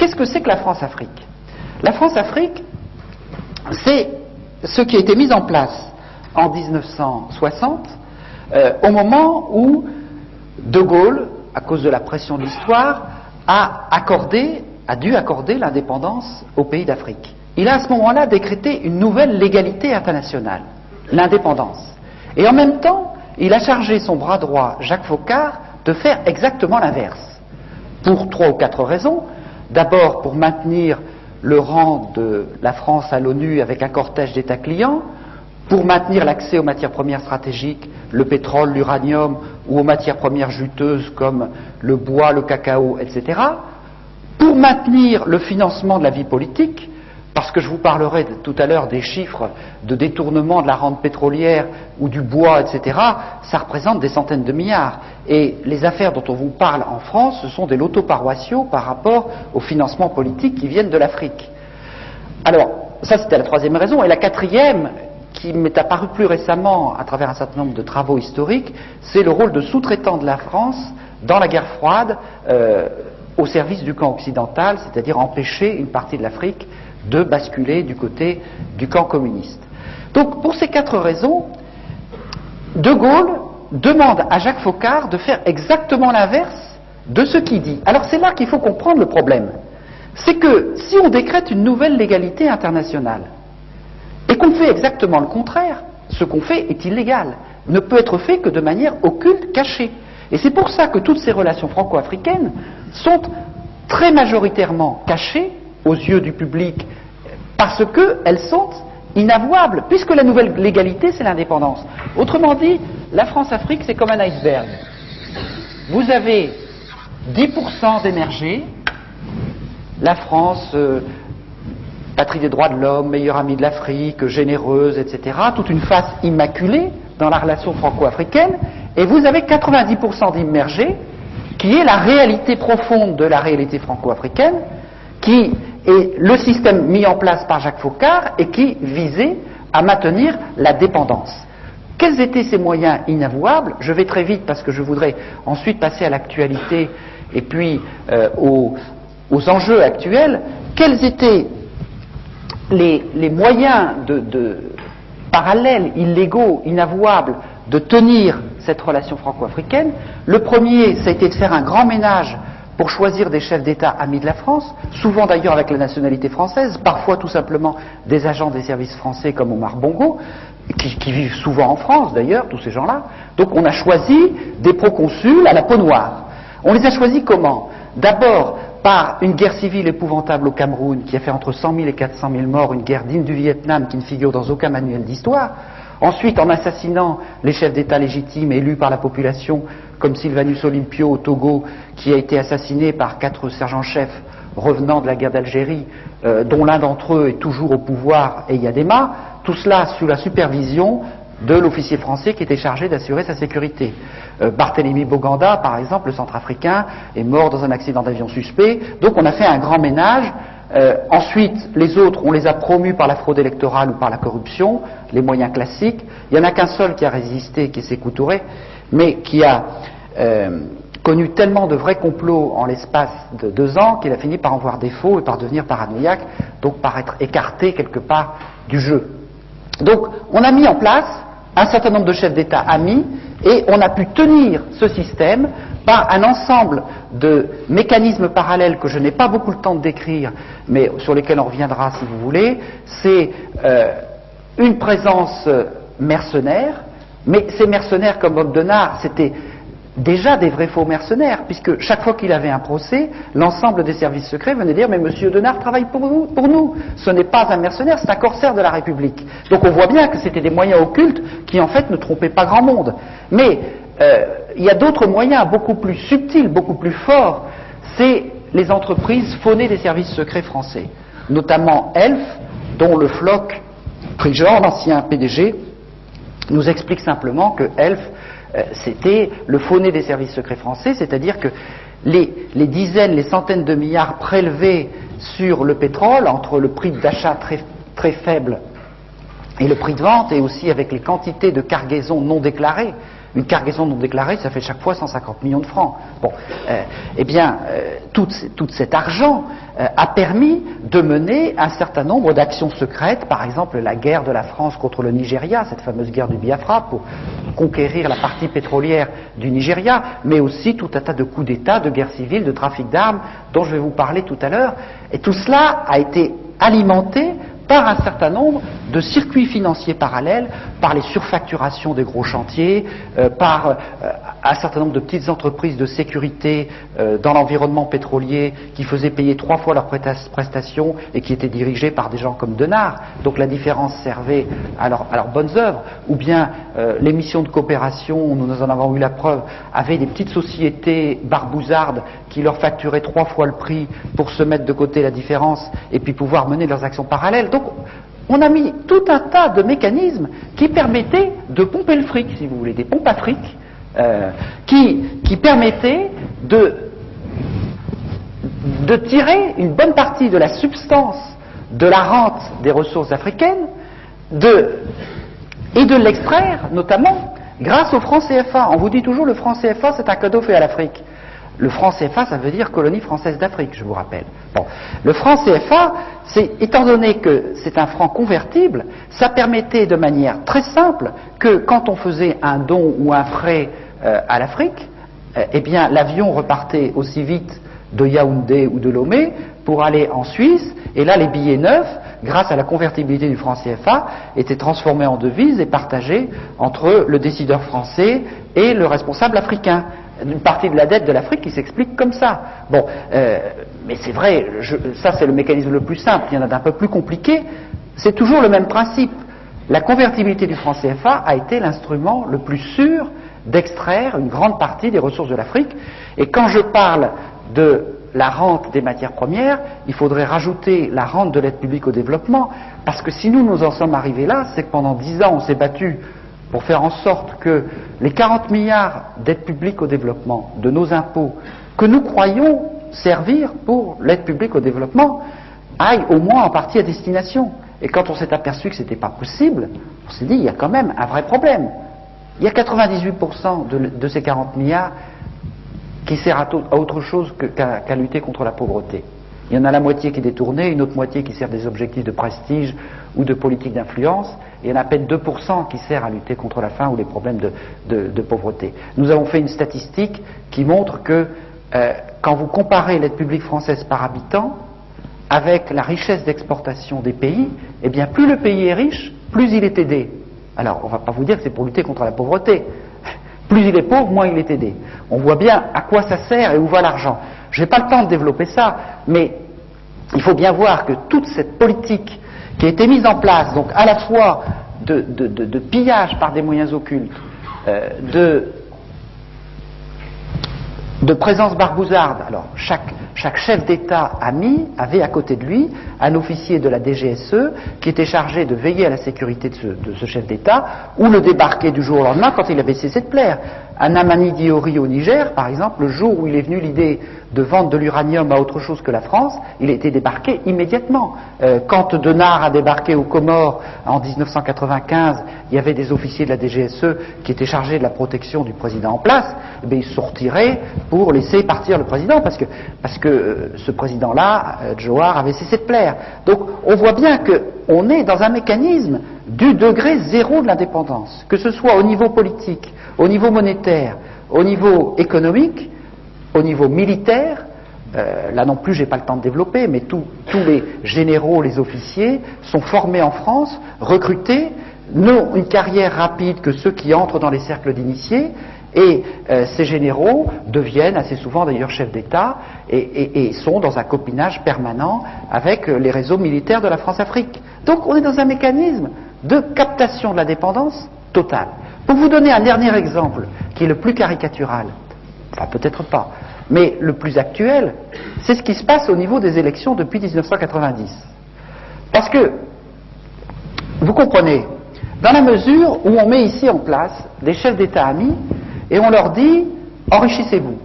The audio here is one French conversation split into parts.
Qu'est-ce que c'est que la France-Afrique? La France-Afrique, c'est ce qui a été mis en place en 1960, au moment où De Gaulle, à cause de la pression de l'histoire, a dû accorder l'indépendance aux pays d'Afrique. Il a à ce moment-là décrété une nouvelle légalité internationale, l'indépendance. Et en même temps, il a chargé son bras droit, Jacques Foccart, de faire exactement l'inverse. Pour 3 ou 4 raisons. D'abord, pour maintenir le rang de la France à l'ONU avec un cortège d'États clients, pour maintenir l'accès aux matières premières stratégiques, le pétrole, l'uranium, ou aux matières premières juteuses comme le bois, le cacao, etc., pour maintenir le financement de la vie politique, parce que je vous parlerai tout à l'heure des chiffres de détournement de la rente pétrolière ou du bois, etc., ça représente des centaines de milliards. Et les affaires dont on vous parle en France, ce sont des lotos paroissiaux par rapport aux financements politiques qui viennent de l'Afrique. Alors, ça c'était la troisième raison. Et la quatrième, qui m'est apparue plus récemment à travers un certain nombre de travaux historiques, c'est le rôle de sous-traitant de la France dans la guerre froide au service du camp occidental, c'est-à-dire empêcher une partie de l'Afrique de basculer du côté du camp communiste. Donc, pour ces 4 raisons, De Gaulle demande à Jacques Foccart de faire exactement l'inverse de ce qu'il dit. Alors, c'est là qu'il faut comprendre le problème. C'est que si on décrète une nouvelle légalité internationale et qu'on fait exactement le contraire, ce qu'on fait est illégal, ne peut être fait que de manière occulte, cachée. Et c'est pour ça que toutes ces relations franco-africaines sont très majoritairement cachées aux yeux du public, parce qu'elles sont inavouables, puisque la nouvelle légalité, c'est l'indépendance. Autrement dit, la France-Afrique, c'est comme un iceberg. Vous avez 10% d'émergés, la France, patrie des droits de l'homme, meilleure amie de l'Afrique, généreuse, etc., toute une face immaculée dans la relation franco-africaine, et vous avez 90% d'immergés, qui est la réalité profonde de la réalité franco-africaine, qui est le système mis en place par Jacques Foccart et qui visait à maintenir la dépendance. Quels étaient ces moyens inavouables? Je vais très vite parce que je voudrais ensuite passer à l'actualité et puis aux enjeux actuels. Quels étaient les moyens parallèles, illégaux, inavouables de tenir cette relation franco-africaine? Le premier, ça a été de faire un grand ménage pour choisir des chefs d'État amis de la France, souvent d'ailleurs avec la nationalité française, parfois tout simplement des agents des services français comme Omar Bongo, qui vivent souvent en France d'ailleurs, tous ces gens-là. Donc on a choisi des proconsuls à la peau noire. On les a choisis comment? D'abord par une guerre civile épouvantable au Cameroun, qui a fait entre 100 000 et 400 000 morts, une guerre digne du Vietnam qui ne figure dans aucun manuel d'histoire. Ensuite, en assassinant les chefs d'État légitimes élus par la population, comme Sylvanus Olympio au Togo, qui a été assassiné par 4 sergents-chefs revenant de la guerre d'Algérie, dont l'un d'entre eux est toujours au pouvoir, et Yadema, tout cela sous la supervision de l'officier français qui était chargé d'assurer sa sécurité. Barthélemy Boganda, par exemple, le centrafricain, est mort dans un accident d'avion suspect, donc on a fait un grand ménage. Ensuite, les autres, on les a promus par la fraude électorale ou par la corruption, les moyens classiques. Il n'y en a qu'un seul qui a résisté, qui est Sékou Touré, mais qui a connu tellement de vrais complots en l'espace de 2 ans qu'il a fini par en voir défaut et par devenir paranoïaque, donc par être écarté quelque part du jeu. Donc, on a mis en place un certain nombre de chefs d'État amis et on a pu tenir ce système par un ensemble de mécanismes parallèles que je n'ai pas beaucoup le temps de décrire, mais sur lesquels on reviendra si vous voulez. C'est une présence mercenaire, mais ces mercenaires comme Bogdanár, c'était déjà des vrais faux mercenaires, puisque chaque fois qu'il avait un procès, l'ensemble des services secrets venait dire « Mais monsieur Denard travaille pour nous, ce n'est pas un mercenaire, c'est un corsaire de la République ». Donc on voit bien que c'était des moyens occultes qui en fait ne trompaient pas grand monde. Mais il y a d'autres moyens beaucoup plus subtils, beaucoup plus forts, c'est les entreprises faunées des services secrets français, notamment Elf, dont le Floch Prigent, l'ancien PDG, nous explique simplement que Elf, c'était le faux-nez des services secrets français, c'est-à-dire que les dizaines, les centaines de milliards prélevés sur le pétrole, entre le prix d'achat très, très faible et le prix de vente, et aussi avec les quantités de cargaisons non déclarées. Une cargaison non déclarée, ça fait chaque fois 150 millions de francs. Bon, tout cet argent a permis de mener un certain nombre d'actions secrètes, par exemple la guerre de la France contre le Nigeria, cette fameuse guerre du Biafra pour conquérir la partie pétrolière du Nigeria, mais aussi tout un tas de coups d'État, de guerres civiles, de trafic d'armes, dont je vais vous parler tout à l'heure. Et tout cela a été alimenté par un certain nombre de circuits financiers parallèles, par les surfacturations des gros chantiers, par un certain nombre de petites entreprises de sécurité dans l'environnement pétrolier qui faisaient payer 3 fois leurs prestations et qui étaient dirigées par des gens comme Denard. Donc la différence servait à leurs bonnes œuvres. Ou bien les missions de coopération, nous en avons eu la preuve, avaient des petites sociétés barbouzardes qui leur facturaient 3 fois le prix pour se mettre de côté la différence et puis pouvoir mener leurs actions parallèles. Donc on a mis tout un tas de mécanismes qui permettaient de pomper le fric, si vous voulez, des pompes à fric, qui permettaient de tirer une bonne partie de la substance de la rente des ressources africaines et de l'extraire, notamment, grâce au franc CFA. On vous dit toujours le franc CFA, c'est un cadeau fait à l'Afrique. Le franc CFA, ça veut dire colonie française d'Afrique, je vous rappelle. Bon. Le franc CFA, étant donné que c'est un franc convertible, ça permettait de manière très simple que quand on faisait un don ou un prêt à l'Afrique, eh bien l'avion repartait aussi vite de Yaoundé ou de Lomé pour aller en Suisse, et là les billets neufs, grâce à la convertibilité du franc CFA, étaient transformés en devises et partagés entre le décideur français et le responsable africain. Une partie de la dette de l'Afrique qui s'explique comme ça. Bon, mais c'est vrai, ça c'est le mécanisme le plus simple, il y en a d'un peu plus compliqué, c'est toujours le même principe. La convertibilité du franc CFA a été l'instrument le plus sûr d'extraire une grande partie des ressources de l'Afrique, et quand je parle de la rente des matières premières, il faudrait rajouter la rente de l'aide publique au développement, parce que si nous en sommes arrivés là, c'est que pendant 10 ans on s'est battu pour faire en sorte que les 40 milliards d'aide publique au développement, de nos impôts, que nous croyons servir pour l'aide publique au développement, aillent au moins en partie à destination. Et quand on s'est aperçu que ce n'était pas possible, on s'est dit, il y a quand même un vrai problème. Il y a 98% de ces 40 milliards qui servent à autre chose qu'à lutter contre la pauvreté. Il y en a la moitié qui est détournée, une autre moitié qui sert des objectifs de prestige ou de politique d'influence, et il y en a à peine 2% qui sert à lutter contre la faim ou les problèmes de pauvreté. Nous avons fait une statistique qui montre que quand vous comparez l'aide publique française par habitant avec la richesse d'exportation des pays, eh bien plus le pays est riche, plus il est aidé. Alors on ne va pas vous dire que c'est pour lutter contre la pauvreté. Plus il est pauvre, moins il est aidé. On voit bien à quoi ça sert et où va l'argent. Je n'ai pas le temps de développer ça, mais il faut bien voir que toute cette politique qui a été mise en place, donc à la fois de pillage par des moyens occultes, de présence barbouzarde. Alors chaque chef d'État avait à côté de lui un officier de la DGSE qui était chargé de veiller à la sécurité de ce chef d'État, ou le débarquer du jour au lendemain quand il avait cessé de plaire. À Namani Diori au Niger, par exemple, le jour où il est venu l'idée de vendre de l'uranium à autre chose que la France, il a été débarqué immédiatement. Quand Denard a débarqué aux Comores en 1995, il y avait des officiers de la DGSE qui étaient chargés de la protection du président en place. Eh bien, ils se sont retirés pour laisser partir le président, parce que ce président-là, Johar, avait cessé de plaire. Donc on voit bien qu'on est dans un mécanisme du degré zéro de l'indépendance, que ce soit au niveau politique, au niveau monétaire, au niveau économique, au niveau militaire. Là non plus, j'ai pas le temps de développer, mais tous les généraux, les officiers sont formés en France, recrutés, n'ont une carrière rapide que ceux qui entrent dans les cercles d'initiés, et ces généraux deviennent assez souvent d'ailleurs chefs d'État et sont dans un copinage permanent avec les réseaux militaires de la France-Afrique. Donc on est dans un mécanisme de captation de la dépendance totale. Pour vous donner un dernier exemple qui est le plus caricatural, enfin peut-être pas, mais le plus actuel, c'est ce qui se passe au niveau des élections depuis 1990. Parce que, vous comprenez, dans la mesure où on met ici en place des chefs d'État amis et on leur dit « enrichissez-vous,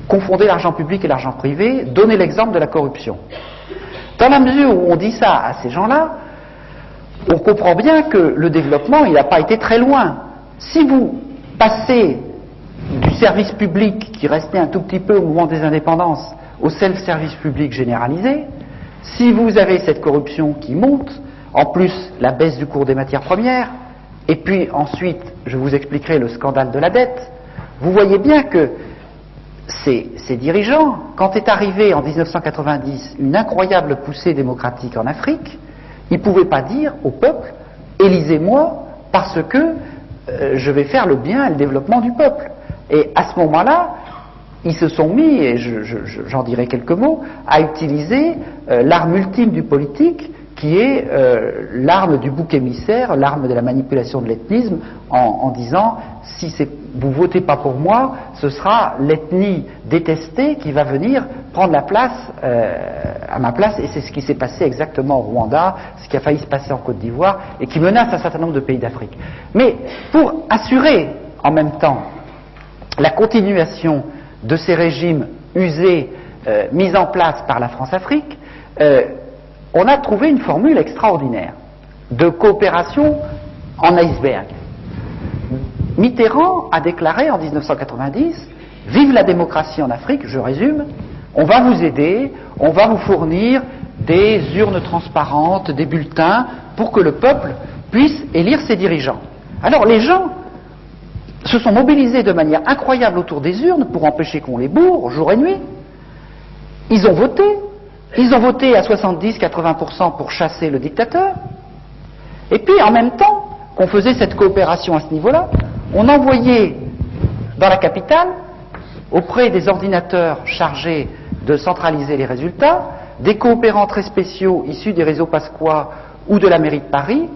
confondez l'argent public et l'argent privé, donnez l'exemple de la corruption ». Dans la mesure où on dit ça à ces gens-là, on comprend bien que le développement, il n'a pas été très loin. Si vous passez du service public qui restait un tout petit peu au moment des indépendances au self-service public généralisé, si vous avez cette corruption qui monte, en plus la baisse du cours des matières premières, et puis ensuite, je vous expliquerai le scandale de la dette, vous voyez bien que ces dirigeants, quand est arrivée en 1990 une incroyable poussée démocratique en Afrique, ils ne pouvaient pas dire au peuple « élisez-moi parce que je vais faire le bien et le développement du peuple ». Et à ce moment-là, ils se sont mis, et j'en dirai quelques mots, à utiliser l'arme ultime du politique, qui est l'arme du bouc émissaire, l'arme de la manipulation de l'ethnisme, en disant si vous votez pas pour moi, ce sera l'ethnie détestée qui va venir prendre la place à ma place, et c'est ce qui s'est passé exactement au Rwanda, ce qui a failli se passer en Côte d'Ivoire, et qui menace un certain nombre de pays d'Afrique. Mais pour assurer en même temps la continuation de ces régimes usés mis en place par la France-Afrique, on a trouvé une formule extraordinaire de coopération en iceberg. Mitterrand a déclaré en 1990 « Vive la démocratie en Afrique », je résume, on va vous aider, on va vous fournir des urnes transparentes, des bulletins, pour que le peuple puisse élire ses dirigeants. Alors les gens se sont mobilisés de manière incroyable autour des urnes pour empêcher qu'on les bourre jour et nuit. Ils ont voté à 70-80% pour chasser le dictateur. Et puis en même temps qu'on faisait cette coopération à ce niveau-là, on envoyait dans la capitale, auprès des ordinateurs chargés de centraliser les résultats, des coopérants très spéciaux issus des réseaux Pasqua ou de la mairie de Paris,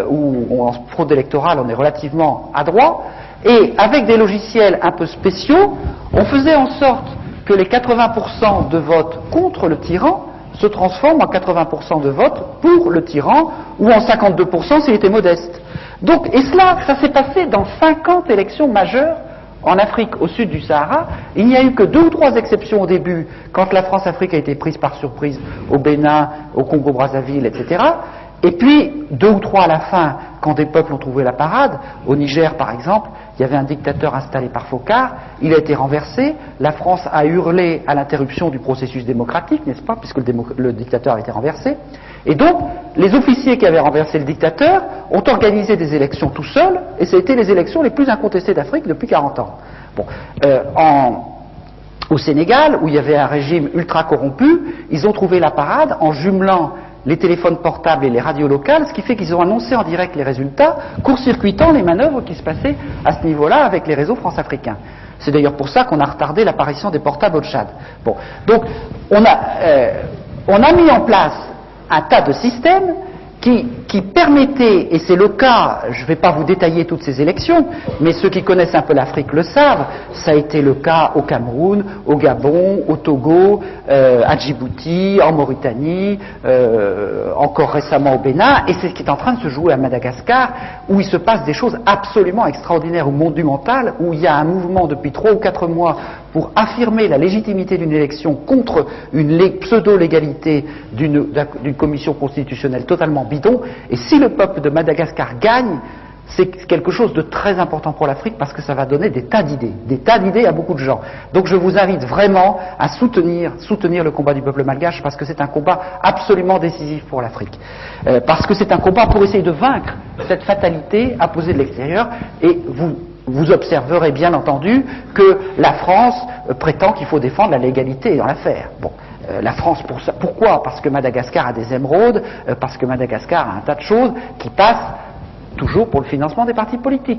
où en fraude électorale on est relativement adroit, et avec des logiciels un peu spéciaux, on faisait en sorte que les 80% de votes contre le tyran se transforment en 80% de votes pour le tyran, ou en 52% s'il était modeste. Donc, et cela, ça s'est passé dans 50 élections majeures en Afrique, au sud du Sahara. Il n'y a eu que 2 ou 3 exceptions au début, quand la France-Afrique a été prise par surprise au Bénin, au Congo-Brazzaville, etc. Et puis, 2 ou 3 à la fin, quand des peuples ont trouvé la parade. Au Niger, par exemple, il y avait un dictateur installé par Focard, il a été renversé, la France a hurlé à l'interruption du processus démocratique, n'est-ce pas, puisque le dictateur a été renversé. Et donc, les officiers qui avaient renversé le dictateur ont organisé des élections tout seuls, et ça a été les élections les plus incontestées d'Afrique depuis 40 ans. Bon, au Sénégal, où il y avait un régime ultra corrompu, ils ont trouvé la parade en jumelant les téléphones portables et les radios locales, ce qui fait qu'ils ont annoncé en direct les résultats, court-circuitant les manœuvres qui se passaient à ce niveau-là avec les réseaux france-africains. C'est d'ailleurs pour ça qu'on a retardé l'apparition des portables au Tchad. Bon, donc on a mis en place un tas de systèmes qui permettaient, et c'est le cas, je ne vais pas vous détailler toutes ces élections, mais ceux qui connaissent un peu l'Afrique le savent, ça a été le cas au Cameroun, au Gabon, au Togo, à Djibouti, en Mauritanie, encore récemment au Bénin, et c'est ce qui est en train de se jouer à Madagascar, où il se passe des choses absolument extraordinaires ou monumentales, où il y a un mouvement depuis 3 ou 4 mois pour affirmer la légitimité d'une élection contre une pseudo-légalité d'une commission constitutionnelle totalement bidon. Et si le peuple de Madagascar gagne, c'est quelque chose de très important pour l'Afrique parce que ça va donner des tas d'idées à beaucoup de gens. Donc je vous invite vraiment à soutenir le combat du peuple malgache parce que c'est un combat absolument décisif pour l'Afrique. Parce que c'est un combat pour essayer de vaincre cette fatalité imposée de l'extérieur, et vous observerez bien entendu que la France prétend qu'il faut défendre la légalité dans l'affaire. Bon, la France pour ça. Pourquoi? Parce que Madagascar a des émeraudes, parce que Madagascar a un tas de choses qui passent toujours pour le financement des partis politiques.